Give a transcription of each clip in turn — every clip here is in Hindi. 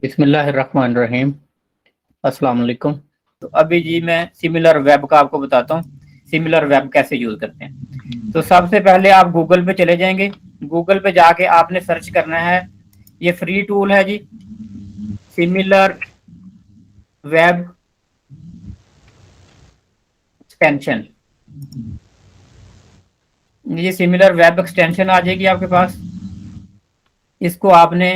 बिस्मिल्लाहिर्रहमानिर्रहीम। अस्सलाम वालेकुम। तो अभी जी मैं सिमिलर वेब का आपको बताता हूँ, सिमिलर वेब कैसे यूज़ करते हैं। तो सबसे पहले आप गूगल पे चले जाएंगे। गूगल पे जाके आपने सर्च करना है, ये फ्री टूल है जी, सिमिलर वेब एक्सटेंशन। ये सिमिलर वेब एक्सटेंशन आ जाएगी आपके पास। इसको आपने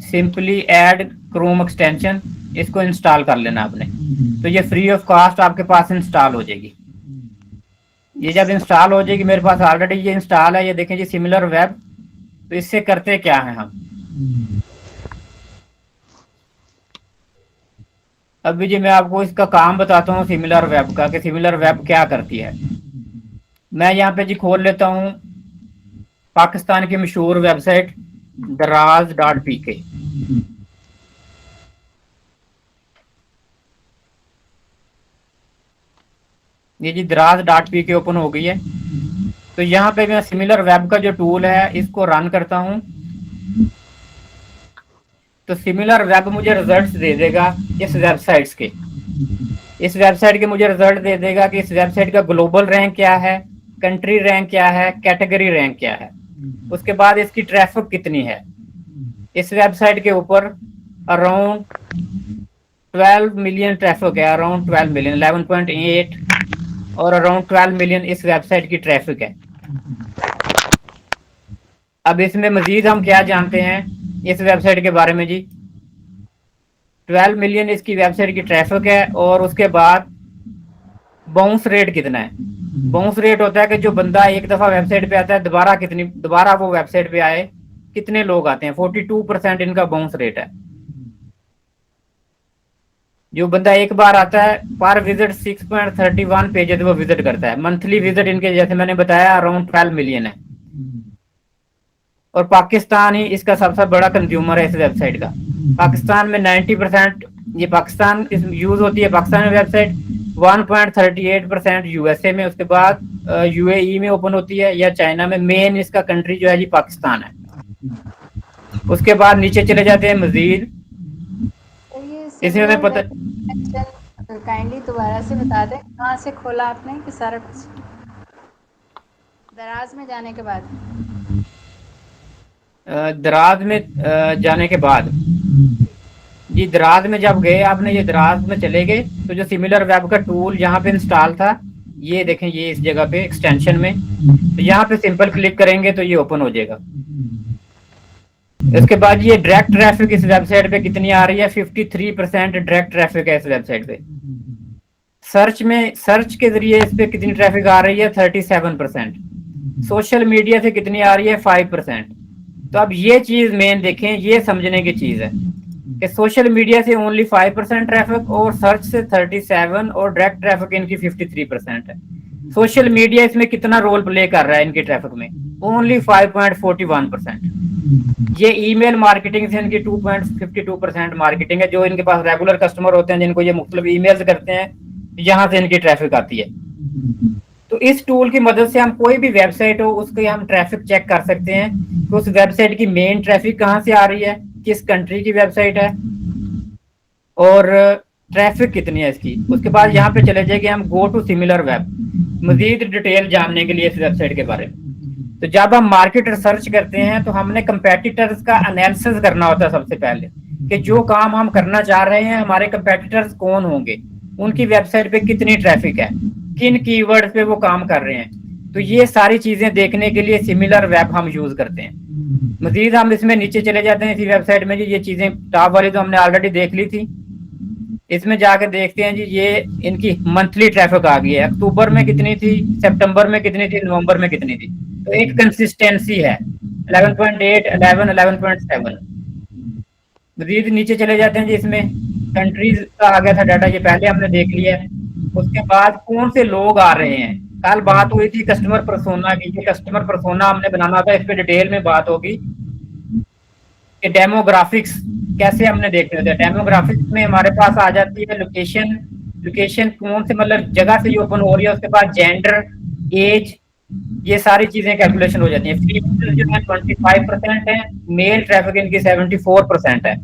सिंपली ऐड क्रोम एक्सटेंशन, इसको इंस्टॉल कर लेना आपने। तो ये फ्री ऑफ कॉस्ट आपके पास इंस्टॉल हो जाएगी। ये जब इंस्टॉल हो जाएगी, मेरे पास ऑलरेडी ये इंस्टॉल है, ये देखें जी सिमिलर वेब। तो इससे करते क्या है हम, अभी जी मैं आपको इसका काम बताता हूँ सिमिलर वेब का, कि सिमिलर वेब क्या करती है। मैं यहाँ पे जी खोल लेता हूँ पाकिस्तान की मशहूर वेबसाइट दराज.pk। ये जी दराज.pk ओपन हो गई है। तो यहाँ पे मैं सिमिलर वेब का जो टूल है इसको रन करता हूँ। तो सिमिलर वेब मुझे रिजल्ट्स दे देगा इस वेबसाइट्स के। इस वेबसाइट के मुझे रिजल्ट दे देगा कि इस वेबसाइट का ग्लोबल रैंक क्या है, कंट्री रैंक क्या है, कैटेगरी रैंक क्या है। उसके बाद इसकी ट्रैफिक कितनी है। इस वेबसाइट के ऊपर अराउंड 12 मिलियन ट्रैफिक है, अराउंड 12 मिलियन, 11.8 और अराउंड 12 मिलियन इस वेबसाइट की ट्रैफिक है। अब इसमें मजीद हम क्या जानते हैं इस वेबसाइट के बारे में जी। 12 मिलियन इसकी वेबसाइट की ट्रैफिक है, और उसके बाद बाउंस रेट कितना है। बाउंस रेट होता है कि जो बंदा एक दफा वेबसाइट पे आता है, दोबारा वो वेबसाइट पे आए, कितने लोग आते हैं। 42% इनका बाउंस रेट है। जो बंदा एक बार आता है, पर विजिट 6.31 पेजेस वो विजिट करता है। मंथली विजिट इनके जैसे मैंने बताया अराउंड 12 मिलियन है, और पाकिस्तान ही इसका सबसे बड़ा कंज्यूमर है इस वेबसाइट का। पाकिस्तान में 90% ये पाकिस्तान यूज होती है, पाकिस्तान में वेबसाइट 1.38% यूएसए में, उसके बाद यूएई में ओपन होती है, या चाइना में। मेन इसका कंट्री जो है जी पाकिस्तान है। उसके बाद नीचे चले जाते हैं मजीद। इसमें हमें पता, काइंडली दोबारा से बता दें कहाँ से खोला आपने कि सारा कुछ दराज में जाने के बाद। दराज में जाने के बाद जी, दराज में जब गए आपने, ये दराज में चले गए, तो जो सिमिलर वेब का टूल यहाँ पे इंस्टॉल था, ये देखें, ये इस जगह पे एक्सटेंशन में, तो यहाँ पे सिंपल क्लिक करेंगे तो ये ओपन हो जाएगा। इसके बाद ये डायरेक्ट ट्रैफिक इस वेबसाइट पे कितनी आ रही है, 53% डायरेक्ट ट्रैफिक है इस वेबसाइट पे। सर्च के जरिए इस पे कितनी ट्रैफिक आ रही है, 37%। सोशल मीडिया से कितनी आ रही है, 5%। तो अब ये चीज मेन देखें, ये समझने की चीज है कि सोशल मीडिया से ओनली 5% ट्रैफिक, और सर्च से 37, और डायरेक्ट ट्रैफिक इनकी 53% है। सोशल मीडिया इसमें कितना रोल प्ले कर रहा है इनकी ट्रैफिक में, ओनली 5.41%। ये ईमेल मार्केटिंग से इनकी 2.52% मार्केटिंग है। जो इनके पास रेगुलर कस्टमर होते हैं, जिनको ये मुख्तलिफ ईमेल्स करते हैं, यहाँ से इनकी ट्रैफिक आती है। तो इस टूल की मदद से हम कोई भी वेबसाइट हो उसके हम ट्रैफिक चेक कर सकते हैं कि उस वेबसाइट की मेन ट्रैफिक कहाँ से आ रही है, किस कंट्री की वेबसाइट है, और ट्रैफिक कितनी है इसकी। उसके बाद यहाँ पे चले जाएंगे हम गो टू सिमिलर वेब, मजीद डिटेल जानने के लिए इस वेबसाइट के बारे में। तो जब हम मार्केट रिसर्च करते हैं तो हमने कंपेटिटर्स का एनालिसिस करना होता है सबसे पहले, कि जो काम हम करना चाह रहे हैं हमारे कंपेटिटर्स कौन होंगे, उनकी वेबसाइट पे कितनी ट्रैफिक है, किन कीवर्ड्स पे वो काम कर रहे हैं। तो ये सारी चीजें देखने के लिए सिमिलर वेब हम यूज करते हैं। मजीद हम इसमें नीचे चले जाते हैं इसी वेबसाइट में जी। ये चीजें टॉप वाली तो हमने ऑलरेडी देख ली थी। इसमें जाकर देखते हैं जी, ये इनकी मंथली ट्रैफिक आ गई है। अक्टूबर में कितनी थी, सितंबर में कितनी थी, नवंबर में कितनी थी। तो एक कंसिस्टेंसी है 11.8, 11, 11.7। मजीद नीचे चले जाते हैं जी, इसमें कंट्रीज का आ गया था डाटा, ये पहले हमने देख लिया है। उसके बाद कौन से लोग आ रहे हैं, कल बात हुई थी कस्टमर परसोना की। ये कस्टमर परसोना हमने बनाना था, इस पर डिटेल में बात होगी कि डेमोग्राफिक्स कैसे हमने देखने होते हैं। डेमोग्राफिक्स में हमारे पास आ जाती है लोकेशन, लोकेशन कौन से मतलब जगह से ओपन हो रही है, उसके बाद जेंडर, एज, ये सारी चीजें कैलकुलेशन हो जाती हैं। फीमेल जो है 25% है, मेल ट्रैफिक इनकी 74% है।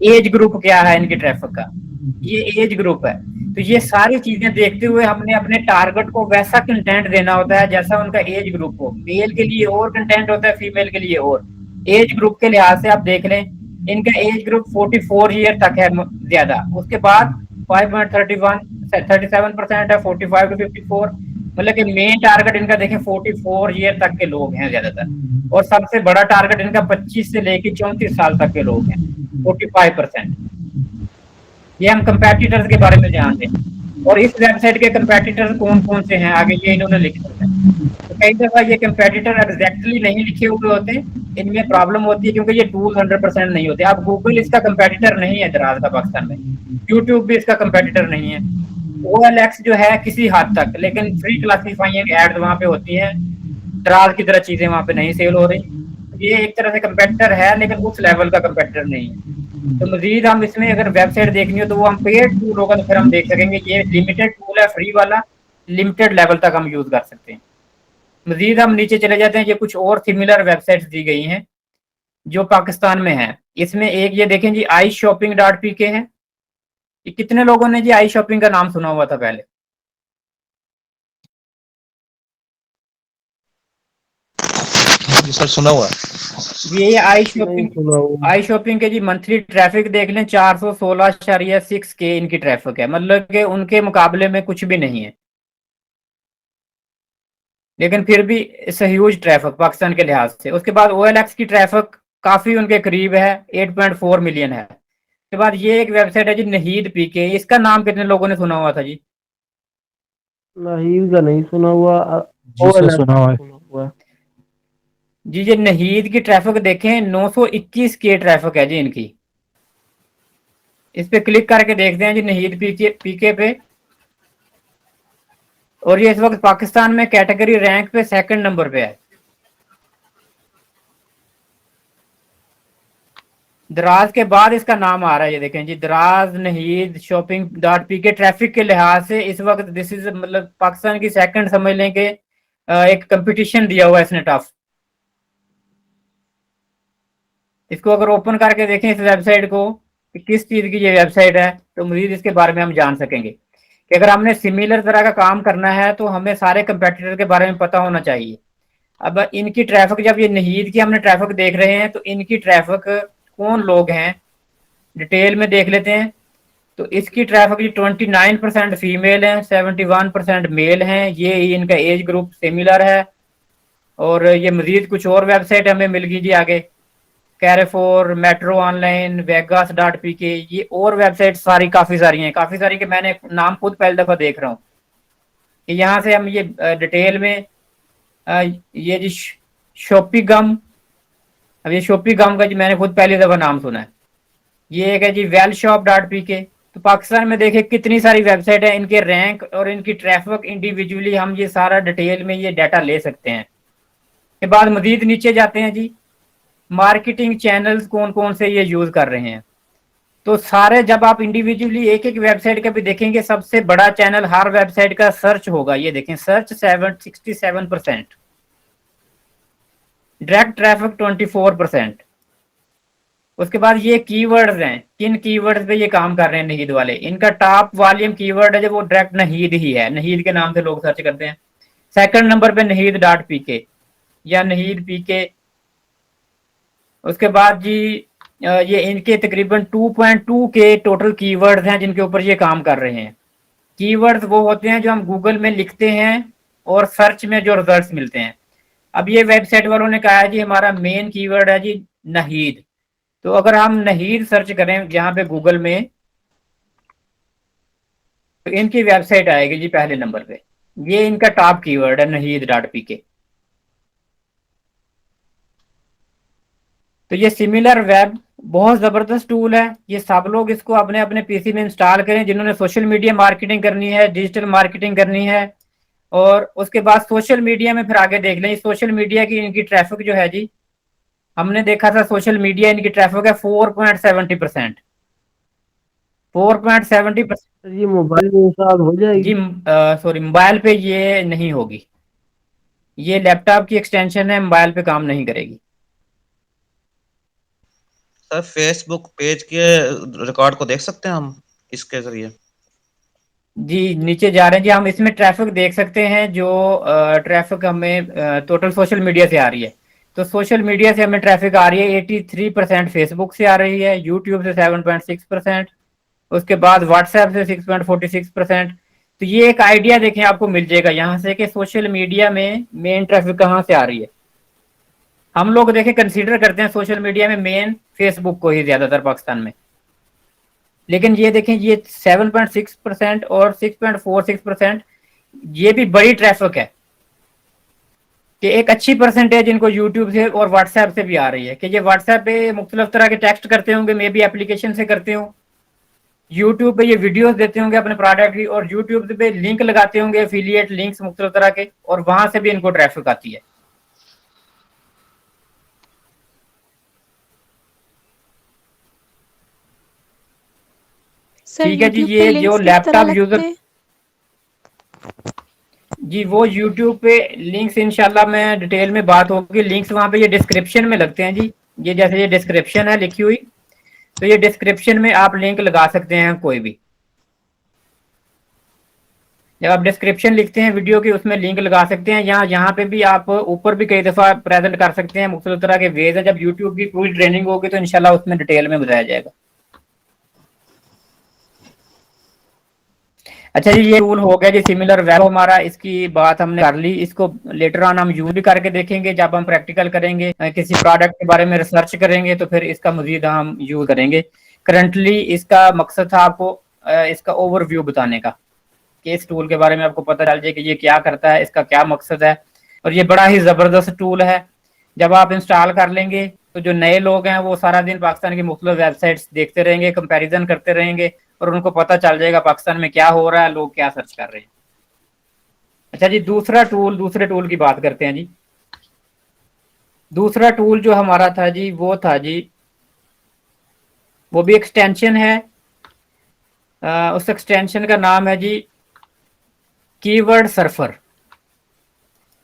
एज ग्रुप क्या है इनकी ट्रैफिक का, ये एज ग्रुप है। तो ये सारी चीजें देखते हुए हमने अपने टारगेट को वैसा कंटेंट देना होता है जैसा उनका एज ग्रुप हो। मेल के लिए और कंटेंट होता है, फीमेल के लिए और। एज ग्रुप के लिहाज से आप देख लें, इनका एज ग्रुप 44 ईयर तक है ज्यादा, उसके बाद 5.31 37% है 45 to 54, मतलब कि मेन टारगेट इनका देखें 44 ईयर तक के लोग हैं ज्यादातर, और सबसे बड़ा टारगेट इनका 25 से लेकर 34 साल तक के लोग हैं, 45%। ये हम कंपेटिटर्स के बारे में जान लें, और इस वेबसाइट के कंपेटिटर्स कौन कौन से हैं आगे ये इन्होंने लिखे होते हैं। तो कई दफा ये कंपेटिटर एग्जैक्टली नहीं लिखे हुए होते, इनमें प्रॉब्लम होती है क्योंकि ये टूल 100% नहीं होते। अब गूगल इसका कंपेटिटर नहीं है दराज का पाकिस्तान में, यूट्यूब भी इसका कंपेटिटर नहीं है, OLX जो है किसी हद तक, लेकिन फ्री क्लासीफाइंग एड्स वहां पे होती हैं, दराज की तरह चीजें वहां पे नहीं सेल हो रही। ये एक तरह से कंपेटिटर है लेकिन उस लेवल का कंपेटिटर नहीं है। तो मजीद हम इसमें अगर वेबसाइट देखनी हो तो वो हम पेड टूल होगा तो फिर हम देख सकेंगे, ये लिमिटेड टूल है फ्री वाला, लिमिटेड लेवल तक हम यूज कर सकते हैं। मजीद हम नीचे चले जाते हैं, ये कुछ और सिमिलर वेबसाइट्स दी गई हैं जो पाकिस्तान में है। इसमें एक ये देखें जी, iShopping.pk है। ये कितने लोगों ने जी आई शॉपिंग का नाम सुना हुआ था पहले? सर सुना हुआ है। ये आई नहीं शॉपिंग, सुना हुआ। आई शॉपिंग के जी मंथली ट्रैफिक देख लें, 416.6 के इनकी ट्रैफिक है, मतलब कि उनके मुकाबले में कुछ भी नहीं है, लेकिन फिर भी ह्यूज ट्रैफिक पाकिस्तान के लिहाज से। उसके बाद OLX की ट्रैफिक काफी उनके करीब है, 8.4 मिलियन है। उसके बाद ये एक वेबसाइट है जी नहीद पीके, इसका नाम कितने लोगों ने सुना हुआ था जी? नाहीद का नहीं सुना हुआ। जी सर OLX सुना हुआ है। सुना हुआ है। जी ये नहीद की ट्रैफिक देखें, 921 के ट्रैफिक है जी इनकी। इस पे क्लिक करके देखते हैं जी नहीद पीके पीके पे, और ये इस वक्त पाकिस्तान में कैटेगरी रैंक पे 2nd नंबर पे है। दराज के बाद इसका नाम आ रहा है, ये देखें जी, दराज नहीद Shopping.pk ट्रैफिक के लिहाज से इस वक्त दिस इज मतलब पाकिस्तान की 2nd समझ लें कि एक कंपटीशन दिया हुआ है इसने टफ। इसको अगर ओपन करके देखें इस वेबसाइट को कि किस चीज की ये वेबसाइट है, तो मजीद इसके बारे में हम जान सकेंगे कि अगर हमने सिमिलर तरह का काम करना है तो हमें सारे कंपेटिटर के बारे में पता होना चाहिए। अब इनकी ट्रैफिक, जब ये नहीद की हमने ट्रैफिक देख रहे हैं तो इनकी ट्रैफिक कौन लोग हैं डिटेल में देख लेते हैं। तो इसकी ट्रैफिक जी 29% फीमेल है, 71% मेल हैं, ये इनका एज ग्रुप सिमिलर है। और ये मजीद कुछ और वेबसाइट हमें मिल गई जी आगे, कैरेफोर, मेट्रो ऑनलाइन, वेगास.pk, ये और वेबसाइट सारी काफ़ी सारी हैं, काफ़ी सारी के मैंने नाम खुद पहली दफ़ा देख रहा हूँ कि यहाँ से हम ये डिटेल में ये जी शॉपिगम, अब ये शॉपिगम का जी मैंने खुद पहली दफ़ा नाम सुना है। ये एक है जी वेलशॉप.pk। तो पाकिस्तान में देखिए कितनी सारी वेबसाइट है, इनके रैंक और इनकी ट्रैफिक इंडिविजुअली हम ये सारा डिटेल में ये डाटा ले सकते हैं। के बाद मजीद नीचे जाते हैं जी, मार्केटिंग चैनल्स कौन कौन से ये यूज कर रहे हैं। तो सारे जब आप इंडिविजुअली एक एक वेबसाइट का भी देखेंगे, सबसे बड़ा चैनल हर वेबसाइट का सर्च होगा, ये देखें सर्च 67%, डायरेक्ट ट्रैफिक 24%। उसके बाद ये कीवर्ड्स हैं, किन कीवर्ड्स पे ये काम कर रहे हैं नहीद वाले, इनका टॉप वॉल्यूम कीवर्ड है जो वो डायरेक्ट नहीद ही है, नहीद के नाम से लोग सर्च करते हैं। 2nd नंबर पे नहीद.pk या नहीद पीके। उसके बाद जी ये इनके तकरीबन 2.2 के टोटल कीवर्ड्स हैं जिनके ऊपर ये काम कर रहे हैं। कीवर्ड्स वो होते हैं जो हम गूगल में लिखते हैं और सर्च में जो रिजल्ट्स मिलते हैं। अब ये वेबसाइट वालों ने कहा है जी हमारा मेन कीवर्ड है जी नहीद, तो अगर हम नहीद सर्च करें जहां पे गूगल में, तो इनकी वेबसाइट आएगी जी पहले नंबर पे, ये इनका टॉप कीवर्ड है नहीद.pk। तो ये सिमिलर वेब बहुत ज़बरदस्त टूल है, ये सब लोग इसको अपने अपने पीसी में इंस्टॉल करें जिन्होंने सोशल मीडिया मार्केटिंग करनी है, डिजिटल मार्केटिंग करनी है। और उसके बाद सोशल मीडिया में फिर आगे देख लें, सोशल मीडिया की इनकी ट्रैफिक जो है जी, हमने देखा था सोशल मीडिया इनकी ट्रैफिक है 4.70%, 4.70%। सर ये मोबाइल में इंस्टॉल हो जी जाएगी? सॉरी, मोबाइल पे ये नहीं होगी, ये लैपटॉप की एक्सटेंशन है, मोबाइल पे काम नहीं करेगी। सर फेसबुक पेज के रिकॉर्ड को देख सकते हैं हम इसके जरिए? जी नीचे जा रहे हैं जी, हम इसमें ट्रैफिक देख सकते हैं जो ट्रैफिक हमें टोटल सोशल मीडिया से आ रही है। तो सोशल मीडिया से हमें ट्रैफिक आ रही है 83% फेसबुक से आ रही है, यूट्यूब से 7.6%, उसके बाद व्हाट्सएप से 6.46%। तो ये एक आइडिया देखें आपको मिल जाएगा यहाँ से कि सोशल मीडिया में मेन ट्रैफिक कहाँ से आ रही है। हम लोग देखें कंसीडर करते हैं सोशल मीडिया में मेन फेसबुक को ही ज्यादातर पाकिस्तान में, लेकिन ये देखें ये 7.6% और 6.46%, ये भी बड़ी ट्रैफिक है कि एक अच्छी परसेंटेज इनको यूट्यूब से और व्हाट्सएप से भी आ रही है कि ये व्हाट्सएप पे मुख्तलिफ तरह के टेक्स्ट करते होंगे, मे बी एप्लीकेशन से करते हो, यूट्यूब पे ये वीडियोस देते होंगे अपने प्रोडक्ट की, और यूट्यूब पे लिंक लगाते होंगे एफिलिएट लिंक्स मुख्तलिफ तरह के, और वहां से भी इनको ट्रैफिक आती है। सर ठीक है जी, यूट्यूब पे ये जो लिंक्स किस तरह लैपटॉप लगते यूजर, हैं? जी वो यूट्यूब पे लिंक्स इंशाल्लाह मैं डिटेल में बात होगी, लिंक्स वहां पे ये डिस्क्रिप्शन में लगते हैं जी। ये जैसे ये डिस्क्रिप्शन है लिखी हुई, तो ये डिस्क्रिप्शन में आप लिंक लगा सकते हैं कोई भी। जब आप डिस्क्रिप्शन लिखते हैं वीडियो की, उसमें लिंक लगा सकते हैं। यहाँ पे भी आप ऊपर भी कई दफा प्रेजेंट कर सकते हैं, मुख्तलिफ तरह के वेज है। जब यूट्यूब की पूरी ट्रेनिंग होगी तो इंशाल्लाह उसमें डिटेल में बताया जाएगा। अच्छा जी, ये टूल हो गया जी सिमिलर वेब हमारा, इसकी बात हमने कर ली। इसको लेटर ऑन हम यूज भी करके देखेंगे, जब हम प्रैक्टिकल करेंगे किसी प्रोडक्ट के बारे में रिसर्च करेंगे तो फिर इसका मजीद हम यूज करेंगे। करंटली इसका मकसद था आपको इसका ओवरव्यू बताने का, कि इस टूल के बारे में आपको पता चल जाए कि ये क्या करता है, इसका क्या मकसद है। और ये बड़ा ही ज़बरदस्त टूल है। जब आप इंस्टॉल कर लेंगे तो जो नए लोग हैं वो सारा दिन पाकिस्तान की मुख्तलिफ वेबसाइट्स देखते रहेंगे, कंपैरिजन करते रहेंगे, और उनको पता चल जाएगा पाकिस्तान में क्या हो रहा है, लोग क्या सर्च कर रहे हैं। अच्छा जी, दूसरे टूल की बात करते हैं जी। दूसरा टूल जो हमारा था जी, वो था जी, वो भी एक्सटेंशन है। उस एक्सटेंशन का नाम है जी कीवर्ड सर्फर।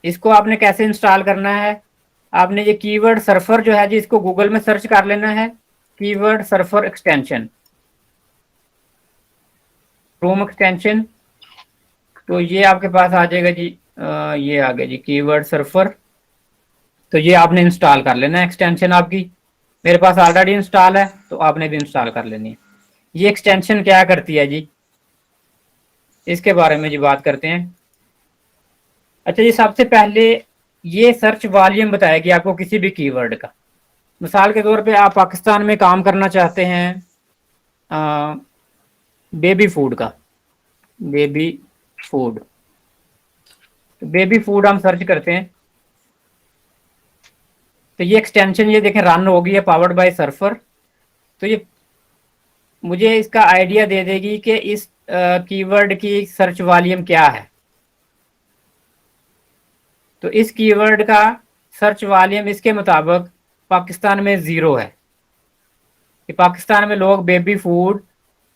इसको आपने कैसे इंस्टॉल करना है, आपने ये कीवर्ड सर्फर जो है जी, इसको गूगल में सर्च कर लेना है, keyword surfer extension, Chrome extension. तो ये आपके पास आ जाएगा जी, ये आ गया जी कीवर्ड सर्फर। तो ये आपने इंस्टॉल कर लेना है एक्सटेंशन आपकी। मेरे पास ऑलरेडी इंस्टॉल है, तो आपने भी इंस्टॉल कर लेनी है। ये एक्सटेंशन क्या करती है जी, इसके बारे में जी बात करते हैं। अच्छा जी, सबसे पहले ये सर्च वॉल्यूम बताएगी आपको किसी भी कीवर्ड का। मिसाल के तौर पे आप पाकिस्तान में काम करना चाहते हैं बेबी फूड का, बेबी फूड, तो बेबी फूड हम सर्च करते हैं, तो ये एक्सटेंशन ये देखें रन हो गई है, पावर्ड बाय सर्फर। तो ये मुझे इसका आइडिया दे देगी कि इस कीवर्ड की सर्च वॉल्यूम क्या है। तो इस कीवर्ड का सर्च वॉल्यूम इसके मुताबिक पाकिस्तान में 0 है, कि पाकिस्तान में लोग बेबी फूड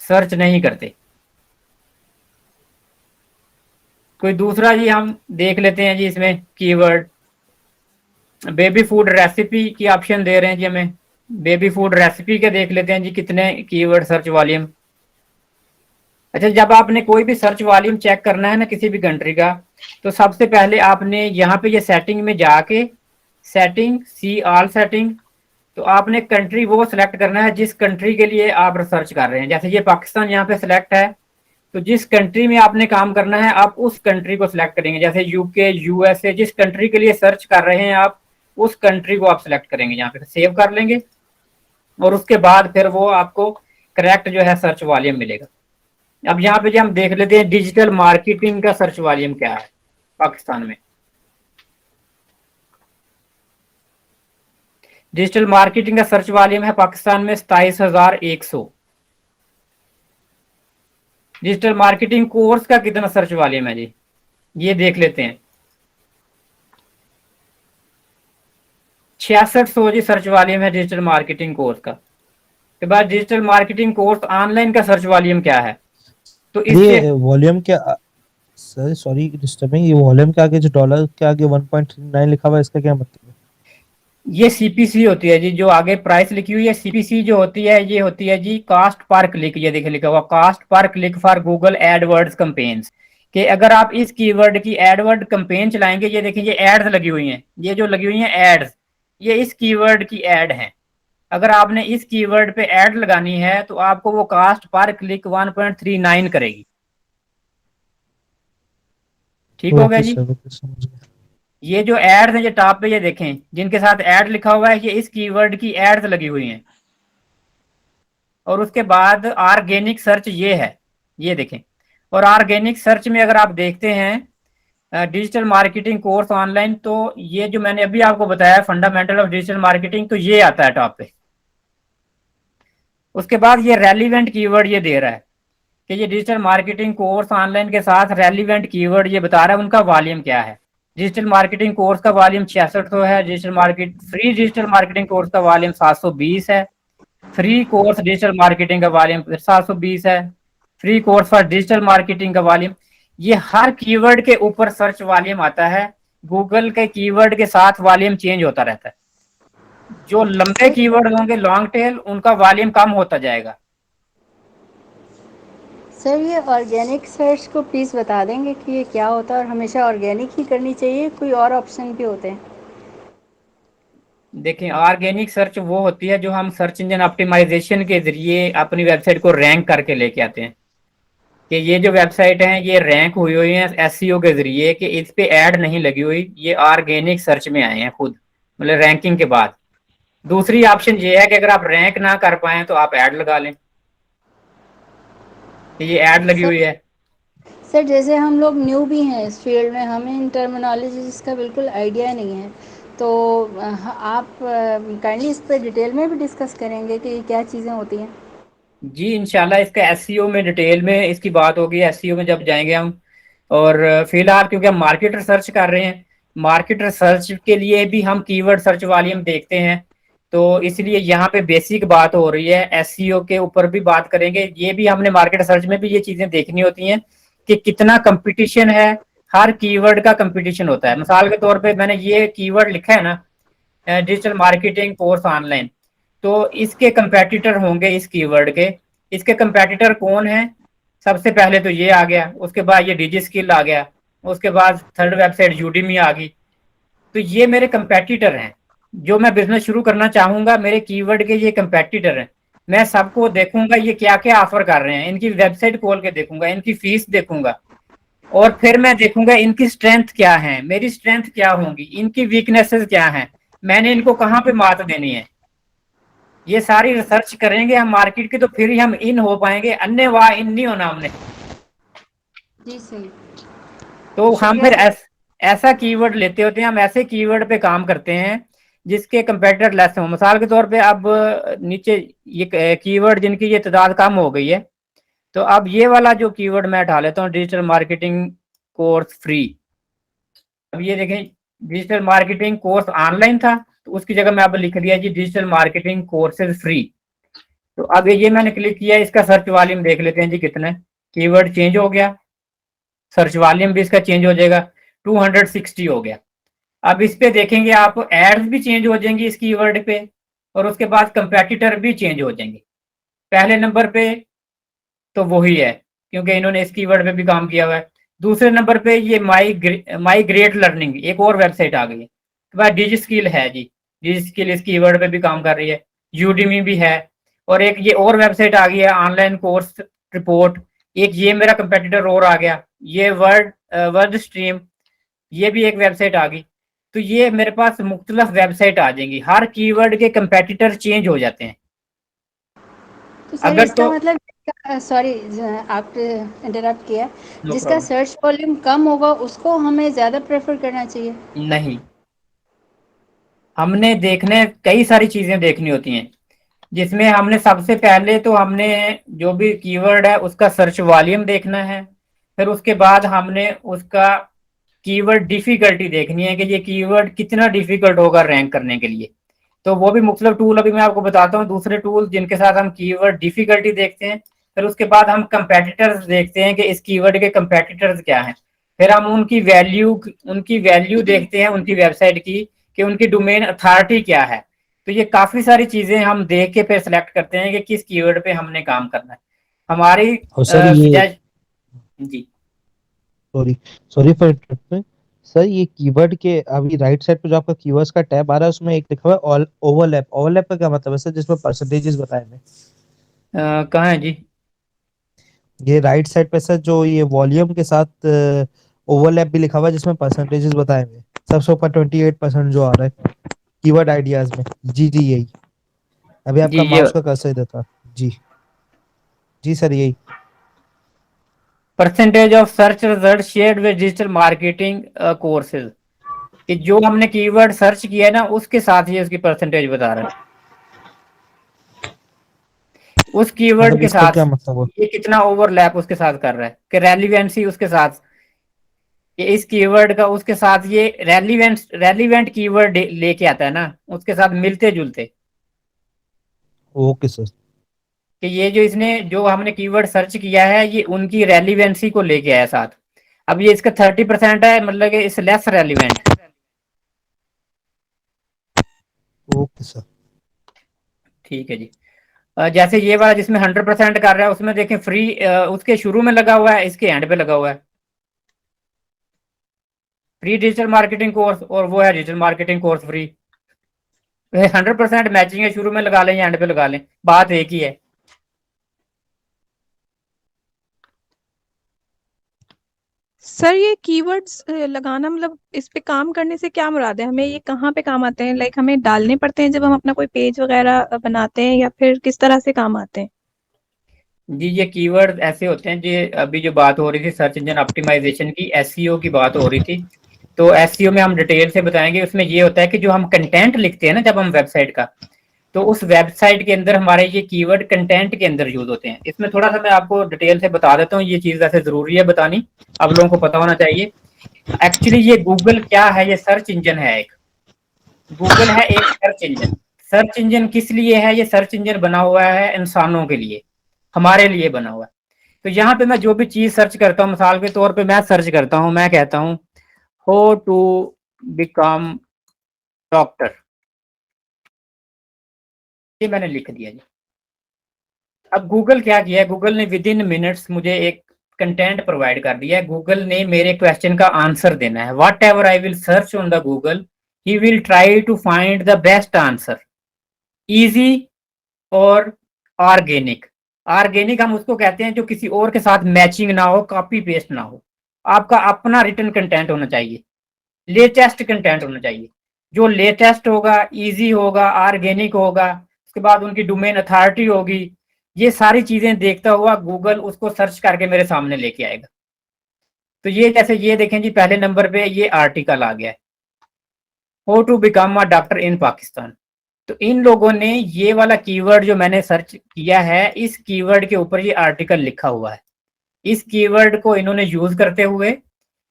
सर्च नहीं करते। कोई दूसरा जी हम देख लेते हैं जी, इसमें कीवर्ड बेबी फूड रेसिपी की ऑप्शन दे रहे हैं जी हमें। बेबी फूड रेसिपी के देख लेते हैं जी कितने कीवर्ड सर्च वॉल्यूम। अच्छा, जब आपने कोई भी सर्च वॉल्यूम चेक करना है ना किसी भी कंट्री का, तो सबसे पहले आपने यहाँ पे ये सेटिंग में जाके सेटिंग सी ऑल सेटिंग, तो आपने कंट्री वो सिलेक्ट करना है जिस कंट्री के लिए आप रिसर्च कर रहे हैं। जैसे ये पाकिस्तान यहाँ पे सिलेक्ट है, तो जिस कंट्री में आपने काम करना है आप उस कंट्री को सिलेक्ट करेंगे। जैसे यूके, यूएसए, जिस कंट्री के लिए सर्च कर रहे हैं आप उस कंट्री को आप सिलेक्ट करेंगे, यहाँ पे सेव कर लेंगे, और उसके बाद फिर वो आपको करेक्ट जो है सर्च वॉल्यूम मिलेगा। अब यहाँ पे जो हम देख लेते हैं डिजिटल मार्केटिंग का सर्च वॉल्यूम क्या है पाकिस्तान में। डिजिटल मार्केटिंग का सर्च वॉल्यूम है पाकिस्तान में 27,100। डिजिटल मार्केटिंग कोर्स का कितना सर्च वॉल्यूम है जी, ये देख लेते हैं। 6600 जी सर्च वॉल्यूम है डिजिटल मार्केटिंग कोर्स का। के बाद डिजिटल मार्केटिंग कोर्स ऑनलाइन का सर्च वॉल्यूम क्या है, तो इससे ये वॉल्यूम क्या, सर सॉरी डिस्टर्बिंग, ये वॉल्यूम के आगे जो डॉलर के आगे 1.39 लिखा हुआ है इसका क्या मतलब है? ये सीपीसी होती है जी, जो आगे प्राइस लिखी हुई है। सीपीसी जो होती है ये होती है जी कास्ट पर क्लिक। ये देखिए लिखा हुआ कास्ट पर click for Google AdWords companies, कि अगर आप इस कीवर्ड की एडवर्ड कंपेन चलाएंगे, ये देखिए ये एड्स लगी हुई हैं, ये जो लगी हुई हैं एड्स, ये इस कीवर्ड की एड हैं। अगर आपने इस कीवर्ड पे एड लगानी है तो आपको वो कास्ट पर क्लिक 1.39 करेगी। ठीक हो गया ओके जी। सर, ओके समझ गया। ये जो एड्स हैं ये टॉप पे ये देखें जिनके साथ एड लिखा हुआ है, ये इस कीवर्ड की एड्स लगी हुई हैं। और उसके बाद ऑर्गेनिक सर्च ये है, ये देखें। और ऑर्गेनिक सर्च में अगर आप देखते हैं डिजिटल मार्केटिंग कोर्स ऑनलाइन, तो ये जो मैंने अभी आपको बताया फंडामेंटल ऑफ डिजिटल मार्केटिंग, तो ये आता है टॉप पे। उसके बाद ये रेलिवेंट कीवर्ड ये दे रहा है कि ये डिजिटल मार्केटिंग कोर्स ऑनलाइन के साथ रेलिवेंट कीवर्ड ये बता रहा है उनका वॉल्यूम क्या है। डिजिटल मार्केटिंग कोर्स का वॉल्यूम 6600 है। फ्री डिजिटल मार्केटिंग कोर्स का वॉल्यूम 720 है। फ्री कोर्स डिजिटल मार्केटिंग का वॉल्यूम 720 है। Free course for digital marketing का वॉल्यूम, ये हर कीवर्ड के ऊपर सर्च वॉल्यूम आता है। गूगल के कीवर्ड के साथ वॉल्यूम चेंज होता रहता है। जो लंबे कीवर्ड होंगे लॉन्ग टेल, उनका वॉल्यूम कम होता जाएगा। सर ये ऑर्गेनिक सर्च को प्लीज़ बता देंगे कि ये क्या होता है, और हमेशा ऑर्गेनिक ही करनी चाहिए, कोई और ऑप्शन भी होते हैं? देखिए ऑर्गेनिक सर्च वो होती है जो हम सर्च इंजन ऑप्टिमाइजेशन के जरिए अपनी वेबसाइट को रैंक करके लेके आते हैं, कि ये जो वेबसाइट है ये रैंक हुई हुई है एसईओ के जरिए, कि इस पे ऐड नहीं लगी हुई, ये ऑर्गेनिक सर्च में आए हैं खुद, मतलब रैंकिंग के बाद। दूसरी ऑप्शन ये है कि अगर आप रैंक ना कर पाए तो आप ऐड लगा लें, कि ये ऐड लगी सर हुई है। सर जैसे हम लोग न्यू भी हैं इस फील्ड में, हमें इन टर्मिनोलॉजीज का बिल्कुल आइडिया नहीं है, तो आप काइंडली इस पर डिटेल में भी डिस्कस करेंगे कि क्या चीज़ें होती हैं? जी इंशाल्लाह इसका एसईओ में डिटेल में इसकी बात होगी, एसईओ में जब जाएंगे हम। और फिलहाल क्योंकि हम मार्केट रिसर्च कर रहे हैं, मार्केट रिसर्च के लिए भी हम कीवर्ड सर्च वॉल्यूम देखते हैं, तो इसलिए यहाँ पे बेसिक बात हो रही है। एसईओ के ऊपर भी बात करेंगे, ये भी हमने मार्केट रिसर्च में भी ये चीजें देखनी होती हैं कि कितना कंपटीशन है। हर कीवर्ड का कंपटीशन होता है। मिसाल के तौर पे मैंने ये कीवर्ड लिखा है ना, डिजिटल मार्केटिंग कोर्स ऑनलाइन, तो इसके कंपेटिटर होंगे इस कीवर्ड के। इसके कंपेटिटर कौन है? सबसे पहले तो ये आ गया, उसके बाद ये डिजी स्किल आ गया, उसके बाद थर्ड वेबसाइट यूडीमी आ गई। तो ये मेरे कंपेटिटर हैं, जो मैं बिजनेस शुरू करना चाहूंगा मेरे कीवर्ड के ये कंपेटिटर हैं। मैं सबको देखूंगा ये क्या क्या ऑफर कर रहे हैं, इनकी वेबसाइट खोल के देखूंगा, इनकी फीस देखूंगा, और फिर मैं देखूंगा इनकी स्ट्रेंथ क्या है, मेरी स्ट्रेंथ क्या होंगी, इनकी वीकनेसेस क्या हैं, मैंने इनको कहाँ पे मात देनी है। ये सारी रिसर्च करेंगे हम मार्केट की, तो फिर ही हम इन हो पाएंगे, अन्य वाह इन नहीं होना हमने। जी सही। तो हम शुक्रिया फिर सर। ऐसा कीवर्ड लेते होते हैं, हम ऐसे कीवर्ड पे काम करते हैं जिसके कंपेटिटर लेस हो। मिसाल के तौर पे अब नीचे ये कीवर्ड जिनकी ये तादाद कम हो गई है, तो अब ये वाला जो कीवर्ड मैं उठा लेता हूँ, डिजिटल मार्केटिंग कोर्स फ्री। अब ये देखें डिजिटल मार्केटिंग कोर्स ऑनलाइन था, तो उसकी जगह मैं अब लिख दिया जी डिजिटल मार्केटिंग कोर्सेज फ्री। तो अब ये मैंने क्लिक किया, इसका सर्च वॉल्यूम देख लेते हैं जी कितना है। कीवर्ड चेंज हो गया, सर्च वॉल्यूम भी इसका चेंज हो जाएगा, 260 हो गया। अब इस पे देखेंगे आप एड्स भी चेंज हो जाएंगी इस कीवर्ड पे, और उसके बाद कंपेटिटर भी चेंज हो जाएंगे। पहले नंबर पे तो वही है क्योंकि इन्होंने इस कीवर्ड पे भी काम किया हुआ है। दूसरे नंबर पे ये माई ग्रेट लर्निंग एक और वेबसाइट आ गई है। तो बाद डिजी स्किल है जी, डिजी स्किल इस कीवर्ड पे भी काम कर रही है। यूडीमी भी है, और एक ये और वेबसाइट आ गई है ऑनलाइन कोर्स रिपोर्ट। एक ये मेरा कंपेटिटर और आ गया, ये वर्ड स्ट्रीम, ये भी एक वेबसाइट आ गई। तो ये मेरे पास मुख्तलिफ वेबसाइट आ जाएंगी, हर कीवर्ड के कंपेटिटर चेंज हो जाते हैं। तो सर अगर इसका तो मतलब, सॉरी आप इंटरप्ट किया, नो जिसका प्रॉब्लम। सर्च वॉल्यूम कम होगा उसको हमें ज़्यादा प्रेफर करना चाहिए? नहीं, हमने देखने कई सारी चीजें देखनी होती हैं, जिसमें हमने सबसे पहले तो हमने जो भी कीवर्ड है उसका सर्च वॉल्यूम देखना है। फिर उसके बाद हमने उसका कीवर्ड डिफिकल्टी देखनी है कि ये कीवर्ड कितना डिफिकल्ट होगा रैंक करने के लिए। तो वो भी मुख्तलिफ टूल अभी मैं आपको बताता हूँ, दूसरे टूल जिनके साथ हम कीवर्ड डिफिकल्टी देखते हैं। फिर उसके बाद हम कंपेटिटर्स देखते हैं कि इस कीवर्ड के कंपेटिटर्स क्या हैं। फिर हम उनकी वैल्यू देखते हैं उनकी वेबसाइट की, कि उनकी डोमेन अथॉरिटी क्या है। तो ये काफी सारी चीजें हम देख के फिर सिलेक्ट करते हैं कि किस कीवर्ड पे हमने काम करना है। हमारी और सर ये जी sorry sorry for interrupting sir, ये कीवर्ड के अभी राइट साइड पे जो आपका कीवर्ड्स का टैब आ रहा है उसमें एक लिखा हुआ है ऑल ओवरलैप। ओवरलैप का क्या मतलब है सर, जिसमें परसेंटेजेस बताए हैं? कहाँ है जी? ये राइट साइड पे सर जो ये वॉल्यूम के साथ ओवरलैप भी लिखा हुआ है जिसमें परसेंटेजेस बताए हुए हैं। सबसे ऊपर 28% जो आ रहा है कीवर्ड आइडियाज में। जी जी यही। अभी जी आपका ये माउस का कर्सर इधर था। जी जी सर यही। Percentage of search result shared with digital marketing courses, कि जो हमने कीवर्ड सर्च किया है ना उसके साथ ही उसकी परसेंटेज बता रहा है, उस कीवर्ड मतलब के इसका साथ क्या मतलब है? ये कितना ओवरलैप उसके साथ कर रहा है, कि रेलिवेंसी उसके साथ, ये इस कीवर्ड का उसके साथ ये रेलिवेंट कीवर्ड लेके आता है ना, उसके साथ मिलते जुलते, ओके सर। कि ये जो इसने जो हमने कीवर्ड सर्च किया है ये उनकी रेलिवेंसी को लेके आया साथ। अब ये इसका 30% है, मतलब कि इस लेस रेलिवेंट। Okay sir. ठीक है जी। जैसे ये वाला जिसमें 100% कर रहा है उसमें देखें फ्री उसके शुरू में लगा हुआ है, इसके एंड पे लगा हुआ है फ्री डिजिटल मार्केटिंग कोर्स, और वो है digital marketing course free. 100% matching है, शुरू में लगा लें या एंड पे लगा लें, बात एक ही है। सर ये कीवर्ड्स लगाना मतलब इस पे काम करने से क्या मुराद है? हमें ये कहाँ पे काम आते हैं? लाइक हमें डालने पड़ते हैं जब हम अपना कोई पेज वगैरह बनाते हैं, या फिर किस तरह से काम आते हैं? जी ये कीवर्ड ऐसे होते हैं जी, अभी जो बात हो रही थी सर्च इंजन ऑप्टिमाइजेशन की, एसईओ की बात हो रही थी, तो एसईओ में हम डिटेल से बताएंगे। उसमें ये होता है कि जो हम कंटेंट लिखते हैं ना जब हम वेबसाइट का, तो उस वेबसाइट के अंदर हमारे ये कीवर्ड कंटेंट के अंदर यूज होते हैं। इसमें थोड़ा सा मैं आपको डिटेल से बता देता हूँ, ये चीज वैसे जरूरी है बतानी, आप लोगों को पता होना चाहिए। एक्चुअली ये गूगल क्या है, ये सर्च इंजन है एक, गूगल है एक सर्च इंजन। सर्च इंजन किस लिए है? ये सर्च इंजन बना हुआ है इंसानों के लिए, हमारे लिए बना हुआ है। तो यहाँ पे मैं जो भी चीज सर्च करता हूँ, मिसाल के तौर पे मैं सर्च करता हूँ, मैं कहता हूँ हाउ टू बिकम डॉक्टर, ये मैंने लिख दिया जी। अब गूगल क्या किया है, गूगल ने विद इन मिनट्स मुझे एक कंटेंट प्रोवाइड कर दिया है। गूगल ने मेरे क्वेश्चन का आंसर देना है, whatever I will search on the Google he will try to find the best answer, easy और ऑर्गेनिक। ऑर्गेनिक हम उसको कहते हैं जो किसी और के साथ मैचिंग ना हो, कॉपी पेस्ट ना हो, आपका अपना रिटर्न कंटेंट होना चाहिए, लेटेस्ट कंटेंट होना चाहिए। जो लेटेस्ट होगा, इजी होगा, ऑर्गेनिक होगा, उसके बाद उनकी डोमेन अथॉरिटी होगी, ये सारी चीजें देखता हुआ गूगल उसको सर्च करके मेरे सामने लेके आएगा। तो ये जैसे ये देखें जी, पहले नंबर पे ये आर्टिकल आ गया है, how to become a doctor in Pakistan. तो इन लोगों ने ये वाला कीवर्ड जो मैंने सर्च किया है, इस कीवर्ड के ऊपर ये आर्टिकल लिखा हुआ है। इस कीवर्ड को इन्होंने यूज करते हुए,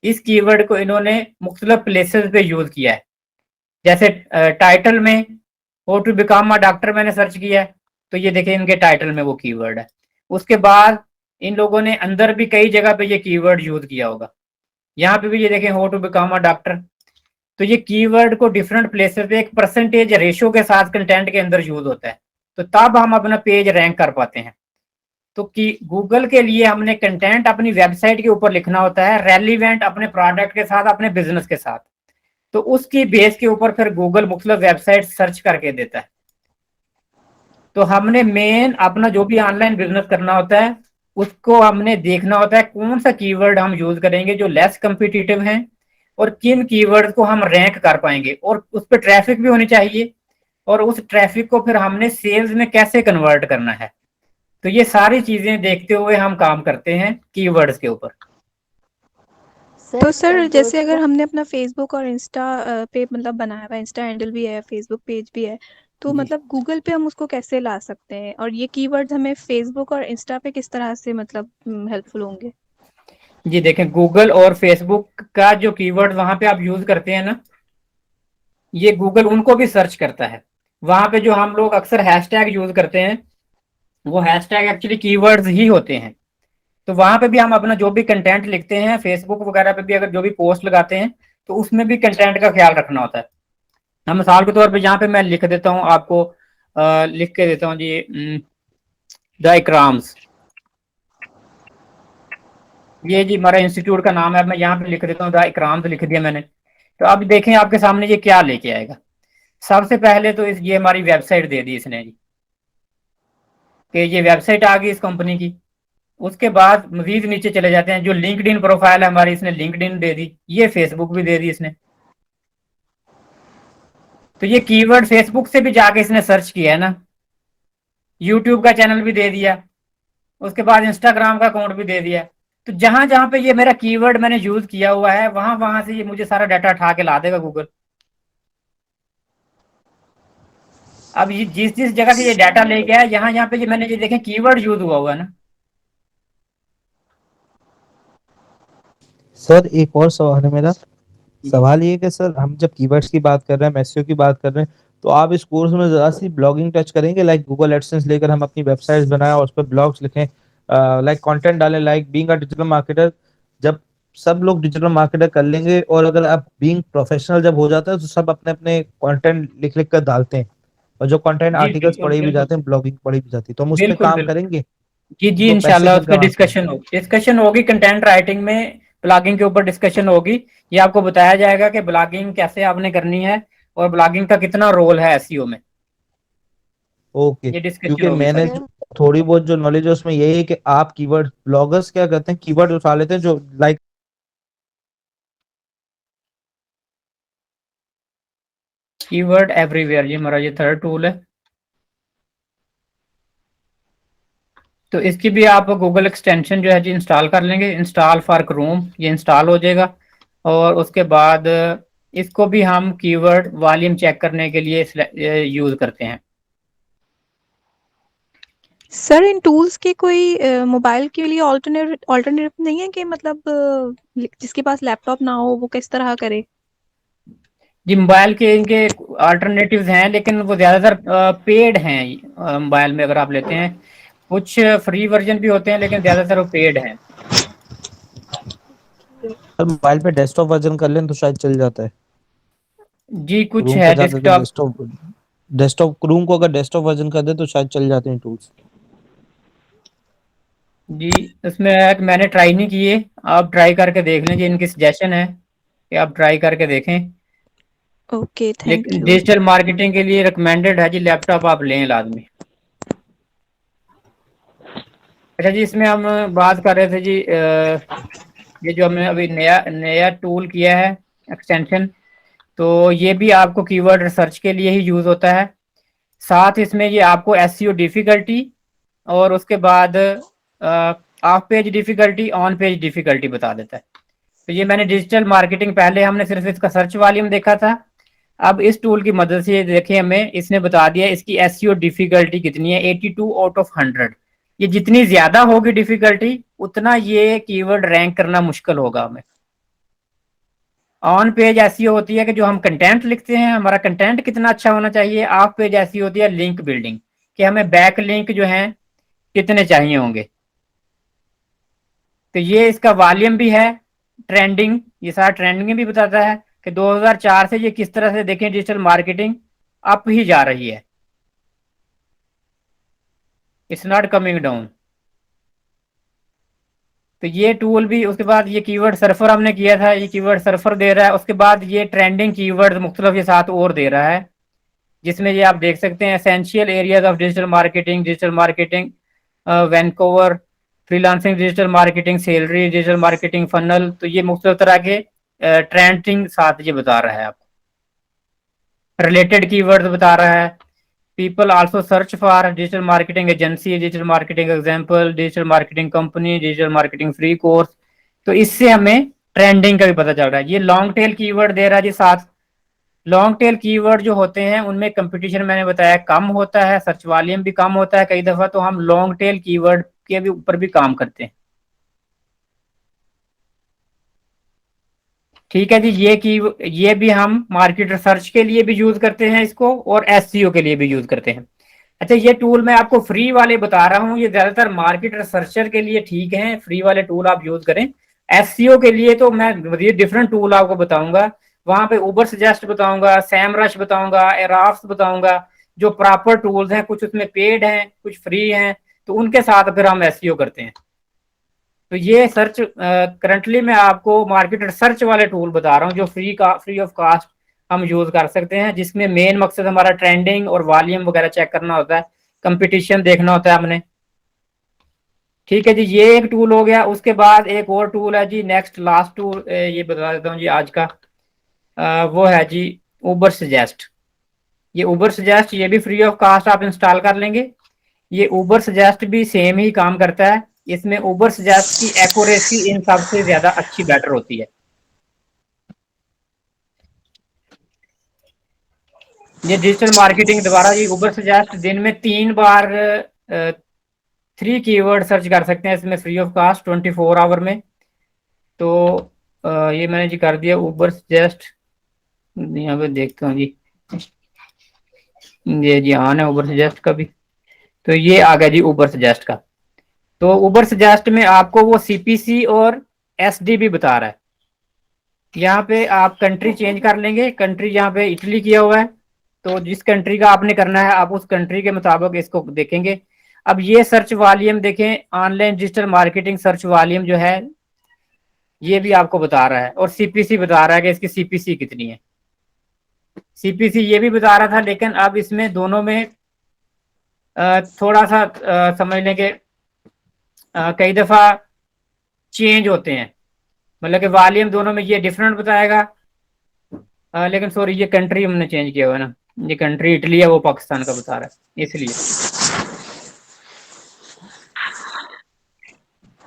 इस कीवर्ड को इन्होंने मुख्तलिफ प्लेसेस पे यूज किया है। जैसे टाइटल में how to become a doctor मैंने सर्च किया है, तो ये देखिए इनके टाइटल में वो कीवर्ड है। उसके बाद इन लोगों ने अंदर भी कई जगह पे ये कीवर्ड यूज किया होगा, यहाँ पे भी ये देखें how to become a doctor. तो ये कीवर्ड को डिफरेंट प्लेसेस पे एक परसेंटेज रेशो के साथ कंटेंट के अंदर यूज होता है, तो तब हम अपना पेज रैंक कर पाते हैं। तो कि गूगल के लिए हमने कंटेंट अपनी वेबसाइट के ऊपर लिखना होता है, रेलिवेंट अपने प्रोडक्ट के साथ, अपने बिजनेस के साथ, तो उसकी बेस के ऊपर फिर गूगल मुख्तलिफ वेबसाइट सर्च करके देता है। तो हमने मेन अपना जो भी ऑनलाइन बिजनेस करना होता है उसको हमने देखना होता है कौन सा कीवर्ड हम यूज करेंगे जो लेस कम्पिटिटिव हैं, और किन कीवर्ड को हम रैंक कर पाएंगे, और उस पर ट्रैफिक भी होनी चाहिए, और उस ट्रैफिक को फिर हमने सेल्स में कैसे कन्वर्ट करना है। तो ये सारी चीजें देखते हुए हम काम करते हैं कीवर्ड्स के ऊपर। तो सर जैसे अगर हमने अपना फेसबुक और इंस्टा पे मतलब बनाया हुआ, इंस्टा हैंडल भी है, फेसबुक पेज भी है, तो जी मतलब गूगल पे हम उसको कैसे ला सकते हैं? और ये कीवर्ड्स हमें फेसबुक और इंस्टा पे किस तरह से मतलब हेल्पफुल होंगे? जी देखें, गूगल और फेसबुक का जो कीवर्ड वहां पे आप यूज करते हैं ना, ये गूगल उनको भी सर्च करता है। वहां पे जो हम लोग अक्सर हैशटैग यूज करते हैं, वो हैशटैग एक्चुअली कीवर्ड्स ही होते हैं। तो वहां पे भी हम अपना जो भी कंटेंट लिखते हैं, फेसबुक वगैरह पे भी अगर जो भी पोस्ट लगाते हैं, तो उसमें भी कंटेंट का ख्याल रखना होता है। हम मिसाल के तौर पे यहाँ पे मैं लिख देता हूँ आपको, लिख के देता हूँ जी, द इकराम्स, ये जी हमारा इंस्टीट्यूट का नाम है। मैं यहाँ पे लिख देता हूँ द इकराम्स, लिख दिया मैंने। तो अब देखें आपके सामने ये क्या लेके आएगा। सबसे पहले तो ये हमारी वेबसाइट दे दी इसने जी, कि ये वेबसाइट आ गई इस कंपनी की। उसके बाद मजीद नीचे चले जाते हैं, जो लिंक्डइन प्रोफाइल है हमारी, इसने लिंक्डइन दे दी, ये फेसबुक भी दे दी इसने। तो ये कीवर्ड फेसबुक से भी जाके इसने सर्च किया है ना, यूट्यूब का चैनल भी दे दिया, उसके बाद इंस्टाग्राम का अकाउंट भी दे दिया। तो जहां जहां पे ये मेरा कीवर्ड मैंने यूज किया हुआ है, वहां वहां से ये मुझे सारा डाटा उठा के ला देगा गूगल। अब ये जिस जिस जगह से ये डाटा लेके आया, यहाँ यहाँ पे ये मैंने ये देखें कीवर्ड यूज हुआ है ना। सर एक और सवाल है मेरा। सवाल ये है कि सर हम जब कीवर्ड्स की बात कर रहे हैं, एसईओ की बात कर रहे हैं, तो आप इस कोर्स में जरा सी ब्लॉगिंग टच करेंगे, लाइक गूगल एडसेंस लेकर हम अपनी वेबसाइट्स बनाएं और उस पर ब्लॉग्स लिखें, लाइक कंटेंट डालें, like being a digital marketer. जब सब लोग डिजिटल मार्केटर कर लेंगे और अगर आप बीइंग प्रोफेशनल जब हो जाता है तो सब अपने अपने कंटेंट लिख लिख कर डालते हैं, और जो कंटेंट जी आर्टिकल्स बिल्कुल पढ़े भी बिल्कुल जाते हैं, ब्लॉगिंग पढ़ी भी जाती है, तो हम उस पर बिल्कुल काम बिल्कुल। करेंगे, जी जी, तो पैसे इंशाल्लाह उस पर इनकम आते हैं। डिस्कशन होगी कंटेंट राइटिंग में, ब्लॉगिंग के ऊपर डिस्कशन होगी। ये आपको बताया जाएगा कि ब्लॉगिंग कैसे आपने करनी है और ब्लॉगिंग का कितना रोल है एसईओ में। ओके, ये डिस्कशन क्योंकि होगी मैंने सारी। थोड़ी बहुत जो नॉलेज है उसमें यही है कि आप कीवर्ड ब्लॉगर्स क्या करते हैं, कीवर्ड उठा लेते हैं जो लाइक कीवर्ड एवरीवेयर, ये हमारा ये थर्ड टूल है। तो इसकी भी आप गूगल एक्सटेंशन जो है जी इंस्टॉल कर लेंगे, इंस्टॉल फॉर क्रोम, ये इंस्टॉल हो जाएगा। और उसके बाद इसको भी हम कीवर्ड वॉल्यूम चेक करने के लिए यूज करते हैं। सर इन टूल्स के कोई मोबाइल के लिए ऑल्टरनेटिव नहीं है कि मतलब जिसके पास लैपटॉप ना हो वो किस तरह करे? जी मोबाइल के इनके अल्टरनेटिव्स हैं, लेकिन वो ज़्यादातर पेड हैं। मोबाइल में अगर आप लेते हैं, कुछ फ्री वर्जन भी होते हैं, लेकिन ज़्यादातर वो पेड हैं। मोबाइल पे डेस्कटॉप वर्जन कर लें तो शायद चल जाता है। जी कुछ रूम है पे जाते तो डेस्कटॉप। डेस्कटॉप डेस्कटॉप रूम को अगर डेस्कटॉप वर्जन कर दे तो शायद चल जाते हैं टूल्स। जी उसमें मैंने ट्राई नहीं किए, आप ट्राई करके देख लें जी, इनकी सजेशन है कि आप ट्राई करके देखें। ओके, थैंक लेकिन यू। डिजिटल मार्केटिंग के लिए रिकमेंडेड है जी, लैपटॉप आप लें लाजमी। अच्छा जी, इसमें हम बात कर रहे थे जी, ये जो हमने अभी नया नया टूल किया है एक्सटेंशन, तो ये भी आपको कीवर्ड रिसर्च के लिए ही यूज होता है। साथ इसमें ये आपको एसईओ डिफिकल्टी और उसके बाद of page difficulty, on page difficulty बता देता है। तो ये मैंने डिजिटल मार्केटिंग, पहले हमने सिर्फ इसका सर्च वॉल्यूम देखा था। अब इस टूल की मदद से देखें, हमें इसने बता दिया इसकी एसईओ डिफिकल्टी कितनी है, 82 आउट ऑफ 100। ये जितनी ज्यादा होगी डिफिकल्टी, उतना ये कीवर्ड रैंक करना मुश्किल होगा हमें। ऑन पेज ऐसी होती है कि जो हम कंटेंट लिखते हैं, हमारा कंटेंट कितना अच्छा होना चाहिए। ऑफ पेज ऐसी होती है लिंक बिल्डिंग, कि हमें बैक लिंक जो है कितने चाहिए होंगे। तो ये इसका वॉल्यूम भी है, ट्रेंडिंग, ये सारा ट्रेंडिंग भी बताता है कि 2004 से ये किस तरह से देखें डिजिटल मार्केटिंग अप ही जा रही है, इट्स नॉट कमिंग डाउन। तो ये टूल भी, उसके बाद ये कीवर्ड सर्फर हमने किया था, ये कीवर्ड सर्फर दे रहा है। उसके बाद ये ट्रेंडिंग कीवर्ड मुख्तलिफ के साथ और दे रहा है, जिसमें ये आप देख सकते हैं essential areas of digital marketing, Vancouver, freelancing digital marketing, salary digital marketing, funnel. तो ये मुख्तलिफ तरह के ट्रेंडिंग साथ ये बता रहा है आपको। रिलेटेड कीवर्ड्स बता रहा है। People also search for digital marketing agency, digital marketing example, digital marketing company, digital marketing free course. तो इससे हमें ट्रेंडिंग का भी पता चल रहा है। ये लॉन्ग टेल कीवर्ड दे रहा है जी साथ। लॉन्ग टेल कीवर्ड जो होते हैं उनमें कंपटीशन मैंने बताया कम होता है, सर्च वॉल्यूम भी कम होता है कई दफा, तो हम लॉन्ग टेल कीवर्ड के भी ऊपर भी काम करते हैं। ठीक है जी, ये भी हम मार्केट रिसर्च के लिए भी यूज करते हैं इसको, और एसईओ के लिए भी यूज करते हैं। अच्छा, ये टूल मैं आपको फ्री वाले बता रहा हूँ, ये ज्यादातर मार्केट रिसर्चर के लिए ठीक है, फ्री वाले टूल आप यूज करें। एसईओ के लिए तो मैं ये डिफरेंट टूल आपको बताऊंगा, वहां पे उबर सजेस्ट बताऊंगा, सैमरश बताऊंगा, एराफ्स बताऊंगा, जो प्रॉपर टूल्स हैं, कुछ उसमें पेड हैं, कुछ फ्री हैं, तो उनके साथ फिर हम एसईओ करते हैं। तो ये सर्च करंटली मैं आपको मार्केट रिसर्च वाले टूल बता रहा हूँ जो फ्री ऑफ कास्ट हम यूज कर सकते हैं, जिसमें मेन मकसद हमारा ट्रेंडिंग और वॉल्यूम वगैरह चेक करना होता है, कंपटीशन देखना होता है हमने। ठीक है जी, ये एक टूल हो गया। उसके बाद एक और टूल है जी, नेक्स्ट लास्ट टूल ये बता देता हूँ जी आज का, वो है जी उबर सजेस्ट। ये उबर सजेस्ट ये भी फ्री ऑफ कास्ट आप इंस्टॉल कर लेंगे। ये उबर सजेस्ट भी सेम ही काम करता है। इसमें उबर सजेस्ट की एक्यूरेसी इन सबसे ज्यादा अच्छी बेटर होती है। ये डिजिटल मार्केटिंग द्वारा ये उबर सजेस्ट दिन में 3 बार 3 कीवर्ड सर्च कर सकते हैं इसमें फ्री ऑफ कास्ट 24 आवर में। तो ये मैंने जी कर दिया उबर सजेस्ट, यहाँ पे देखता हूँ जी, ये जी ऑन है उबर सजेस्ट का भी। तो ये आ गया जी उबर सजेस्ट का। तो उबर सजेस्ट में आपको वो सीपीसी और एसडी भी बता रहा है। यहाँ पे आप कंट्री चेंज कर लेंगे, कंट्री यहाँ पे इटली किया हुआ है, तो जिस कंट्री का आपने करना है आप उस कंट्री के मुताबिक इसको देखेंगे। अब ये सर्च वॉल्यूम देखें, online digital marketing search volume जो है ये भी आपको बता रहा है, और सीपीसी बता रहा है कि इसकी सीपीसी कितनी है। सीपीसी ये भी बता रहा था, लेकिन अब इसमें दोनों में थोड़ा सा समझ लें कि कई दफा चेंज होते हैं, मतलब कि वॉल्यूम दोनों में ये डिफरेंट बताएगा। लेकिन सॉरी ये कंट्री हमने चेंज किया हुआ है ना, ये कंट्री इटली है, वो पाकिस्तान का बता रहा है इसलिए।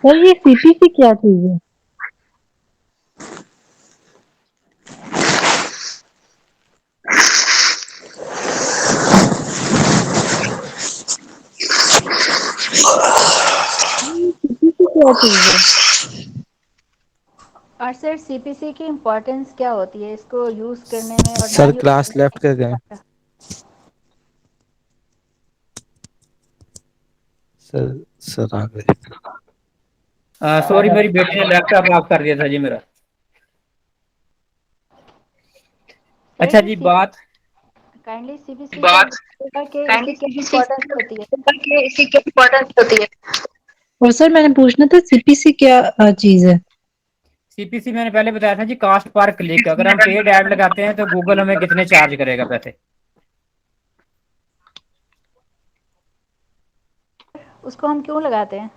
सर ये सीपीसी क्या चीज है? सीपीसी क्या चीज है? और सर सीपीसी की इम्पोर्टेंस क्या होती है इसको यूज करने में और सर ना क्लास लेफ्ट कर गए। सर आ गए। सॉरी मेरी बेटी ने लैपटॉप ऑफ कर दिया था जी मेरा। अच्छा जी, बात काइंडली सीपीसी का इसकी क्या इम्पोर्टेंस होती है? इसकी क्या इम्पोर्टेंस होती है? और सर मैंने पूछना था सीपीसी क्या चीज है? सीपीसी मैंने पहले बताया था जी, कास्ट पर क्लिक। अगर हम पेड ऐड लगाते हैं तो गूगल हमें कितने चार्ज करेगा पैसे। उसको हम क्यों लगाते हैं?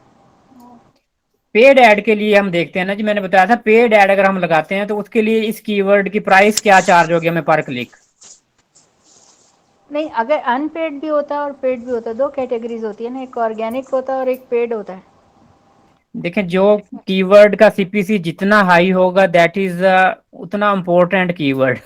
पेड ऐड के लिए हम देखते हैं ना जी, मैंने बताया था पेड ऐड अगर हम लगाते हैं तो उसके लिए इस कीवर्ड की प्राइस क्या चार्ज होगी हमें पर क्लिक। नहीं, अगर अनपेड भी होता है और पेड भी होता है, 2 कैटेगरीज होती है ना, एक ऑर्गेनिक होता है और एक पेड होता है। देखें, जो कीवर्ड का सीपीसी जितना हाई होगा दैट इज उतना इम्पोर्टेंट कीवर्ड।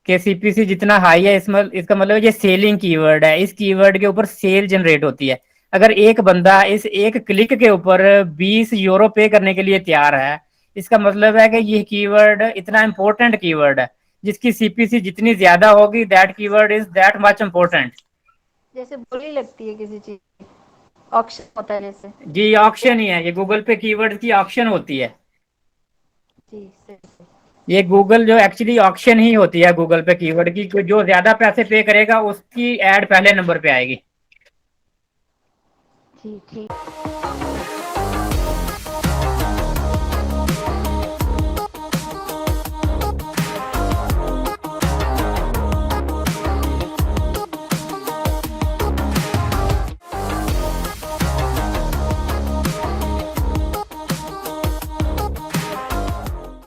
के सीपीसी जितना हाई है इसका मतलब ये सेलिंग कीवर्ड है, इस कीवर्ड के ऊपर सेल जनरेट होती है। अगर एक बंदा इस एक क्लिक के ऊपर 20 यूरो पे करने के लिए तैयार है, इसका मतलब है कि ये कीवर्ड इतना इंपॉर्टेंट कीवर्ड है, जिसकी सीपीसी जितनी ज्यादा होगी that keyword is that much important. जैसे बोली लगती है किसी चीज, ऑक्शन होता है जैसे। जी ऑक्शन ही है ये, गूगल पे कीवर्ड की ऑक्शन होती है। जी सही। ये गूगल जो एक्चुअली ऑक्शन ही होती है गूगल पे कीवर्ड की, जो ज्यादा पैसे पे करेगा उसकी एड पहले नंबर पे आएगी। जी ठीक।